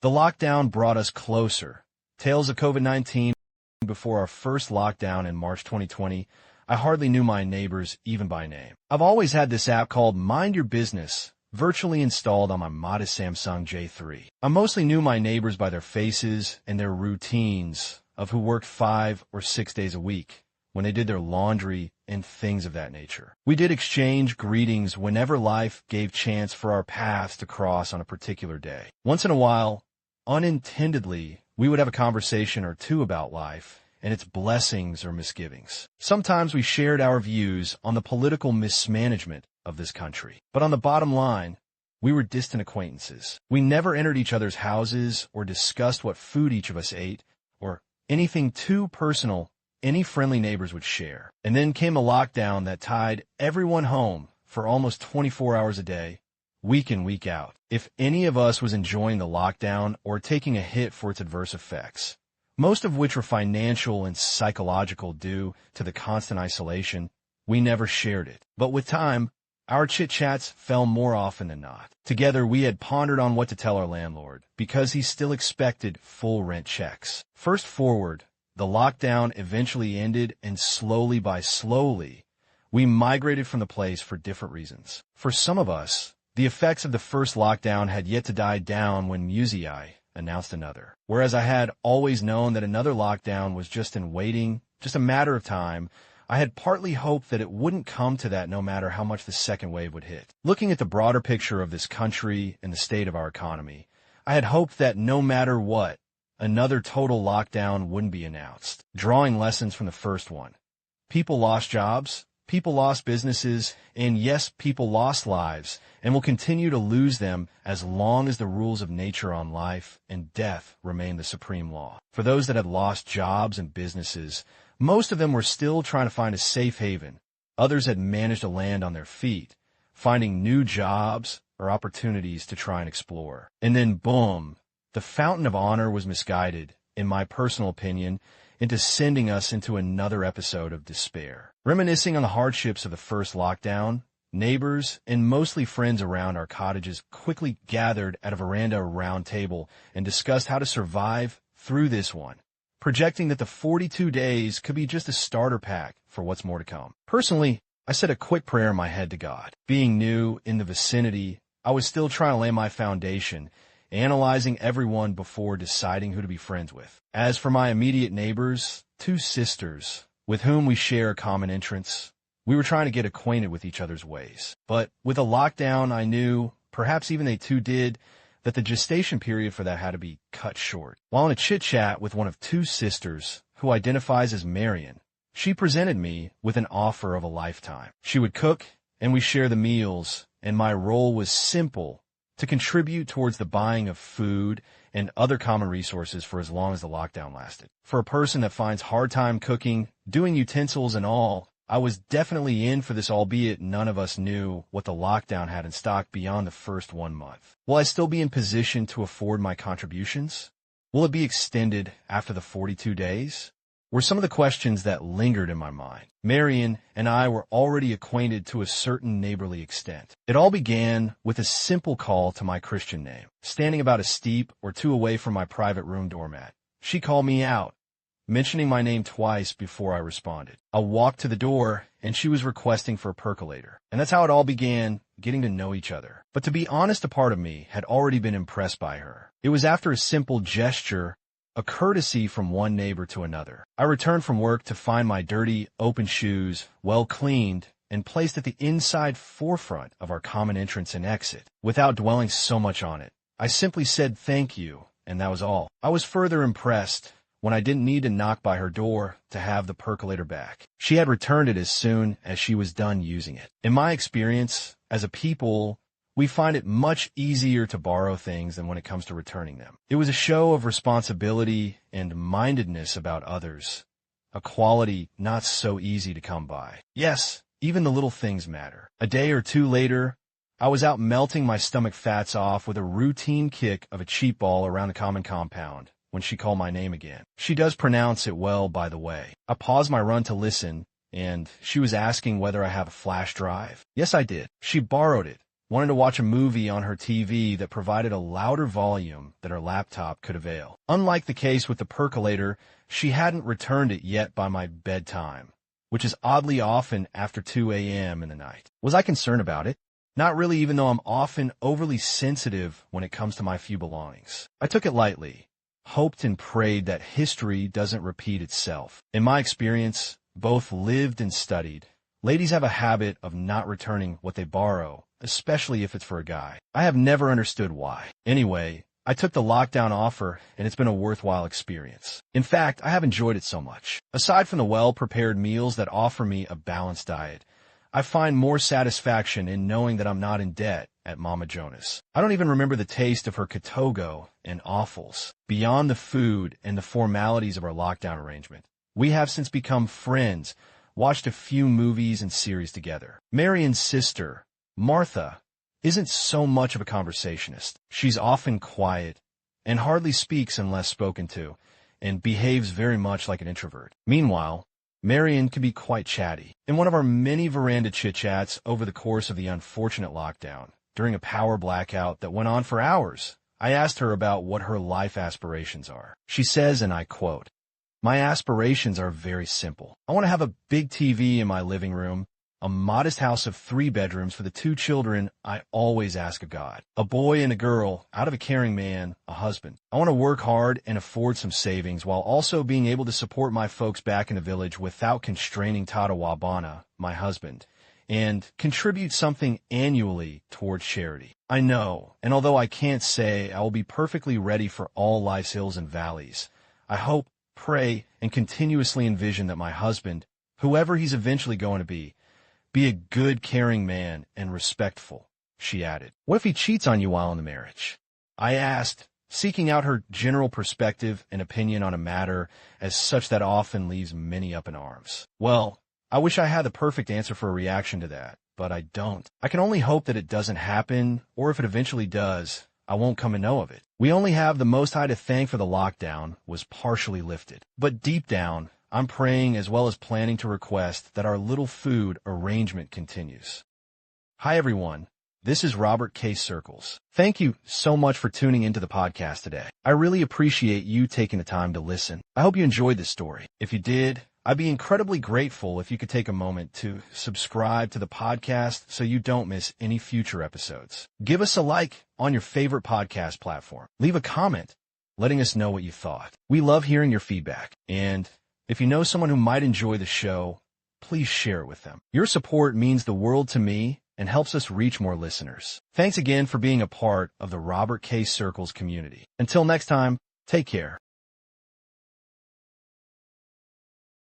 The lockdown brought us closer. Tales of COVID-19. Before our first lockdown in March 2020, I hardly knew my neighbors even by name. I've always had this app called Mind Your Business virtually installed on my modest Samsung J3. I mostly knew my neighbors by their faces and their routines of who worked 5 or 6 days a week, when they did their laundry and things of that nature. We did exchange greetings whenever life gave chance for our paths to cross on a particular day. Once in a while, unintendedly, we would have a conversation or two about life and its blessings or misgivings. Sometimes we shared our views on the political mismanagement of this country. But on the bottom line, we were distant acquaintances. We never entered each other's houses or discussed what food each of us ate or anything too personal any friendly neighbors would share. And then came a lockdown that tied everyone home for almost 24 hours a day, week in, week out. If any of us was enjoying the lockdown or taking a hit for its adverse effects, most of which were financial and psychological due to the constant isolation, we never shared it. But with time, our chit-chats fell more often than not. Together, we had pondered on what to tell our landlord, because he still expected full rent checks. First forward, the lockdown eventually ended, and slowly by slowly, we migrated from the place for different reasons. For some of us, the effects of the first lockdown had yet to die down when Musei announced another. Whereas I had always known that another lockdown was just in waiting, just a matter of time, I had partly hoped that it wouldn't come to that no matter how much the second wave would hit. Looking at the broader picture of this country and the state of our economy, I had hoped that no matter what, another total lockdown wouldn't be announced. Drawing lessons from the first one. People lost jobs, people lost businesses, and yes, people lost lives, and will continue to lose them as long as the rules of nature on life and death remain the supreme law. For those that had lost jobs and businesses, most of them were still trying to find a safe haven. Others had managed to land on their feet, finding new jobs or opportunities to try and explore. And then boom, the fountain of honor was misguided, in my personal opinion, into sending us into another episode of despair. Reminiscing on the hardships of the first lockdown, neighbors and mostly friends around our cottages quickly gathered at a veranda round table and discussed how to survive through this one, projecting that the 42 days could be just a starter pack for what's more to come. Personally, I said a quick prayer in my head to God. Being new in the vicinity, I was still trying to lay my foundation, analyzing everyone before deciding who to be friends with. As for my immediate neighbors, 2 sisters, with whom we share a common entrance, we were trying to get acquainted with each other's ways. But with a lockdown, I knew, perhaps even they too did, that the gestation period for that had to be cut short. While in a chit-chat with one of 2 sisters, who identifies as Marion, she presented me with an offer of a lifetime. She would cook, and we share the meals, and my role was simple: to contribute towards the buying of food and other common resources for as long as the lockdown lasted. For a person that finds hard time cooking, doing utensils and all, I was definitely in for this, albeit none of us knew what the lockdown had in stock beyond the first 1 month. Will I still be in position to afford my contributions? Will it be extended after the 42 days? Were some of the questions that lingered in my mind. Marion and I were already acquainted to a certain neighborly extent. It all began with a simple call to my Christian name. Standing about a step or 2 away from my private room doormat, she called me out, mentioning my name twice before I responded. I walked to the door, and she was requesting for a percolator. And that's how it all began, getting to know each other. But to be honest, a part of me had already been impressed by her. It was after a simple gesture, a courtesy from one neighbor to another. I returned from work to find my dirty, open shoes, well cleaned, and placed at the inside forefront of our common entrance and exit. Without dwelling so much on it, I simply said thank you, and that was all. I was further impressed when I didn't need to knock by her door to have the percolator back. She had returned it as soon as she was done using it. In my experience, as a people, we find it much easier to borrow things than when it comes to returning them. It was a show of responsibility and mindedness about others, a quality not so easy to come by. Yes, even the little things matter. A day or 2 later, I was out melting my stomach fats off with a routine kick of a cheap ball around the common compound when she called my name again. She does pronounce it well, by the way. I paused my run to listen, and she was asking whether I have a flash drive. Yes, I did. She borrowed it, wanted to watch a movie on her TV that provided a louder volume that her laptop could avail. Unlike the case with the percolator, she hadn't returned it yet by my bedtime, which is oddly often after 2 a.m. in the night. Was I concerned about it? Not really, even though I'm often overly sensitive when it comes to my few belongings. I took it lightly, hoped and prayed that history doesn't repeat itself. In my experience, both lived and studied, ladies have a habit of not returning what they borrow, especially if it's for a guy. I have never understood why. Anyway, I took the lockdown offer, and it's been a worthwhile experience. In fact, I have enjoyed it so much. Aside from the well-prepared meals that offer me a balanced diet, I find more satisfaction in knowing that I'm not in debt at Mama Jonas. I don't even remember the taste of her katogo and offals. Beyond the food and the formalities of our lockdown arrangement, we have since become friends, watched a few movies and series together. Marion's sister, Martha, isn't so much of a conversationist. She's often quiet and hardly speaks unless spoken to, and behaves very much like an introvert. Meanwhile, Marion can be quite chatty. In one of our many veranda chit-chats over the course of the unfortunate lockdown, during a power blackout that went on for hours, I asked her about what her life aspirations are. She says, and I quote, "My aspirations are very simple. I want to have a big TV in my living room, a modest house of 3 bedrooms for the 2 children I always ask of God, a boy and a girl, out of a caring man, a husband. I want to work hard and afford some savings while also being able to support my folks back in the village without constraining Tadawabana, my husband, and contribute something annually towards charity. I know, and although I can't say I will be perfectly ready for all life's hills and valleys, I hope, pray, and continuously envision that my husband, whoever he's eventually going to be a good, caring man and respectful," she added. "What if he cheats on you while in the marriage?" I asked, seeking out her general perspective and opinion on a matter as such that often leaves many up in arms. Well, I wish I had the perfect answer for a reaction to that, but I don't. I can only hope that it doesn't happen, or if it eventually does, I won't come to know of it. We only have the Most High to thank for the lockdown was partially lifted. But deep down, I'm praying as well as planning to request that our little food arrangement continues. Hi, everyone. This is Robert K. Circles. Thank you so much for tuning into the podcast today. I really appreciate you taking the time to listen. I hope you enjoyed this story. If you did, I'd be incredibly grateful if you could take a moment to subscribe to the podcast so you don't miss any future episodes. Give us a like on your favorite podcast platform. Leave a comment letting us know what you thought. We love hearing your feedback. And if you know someone who might enjoy the show, please share it with them. Your support means the world to me and helps us reach more listeners. Thanks again for being a part of the Robert K. Circles community. Until next time, take care.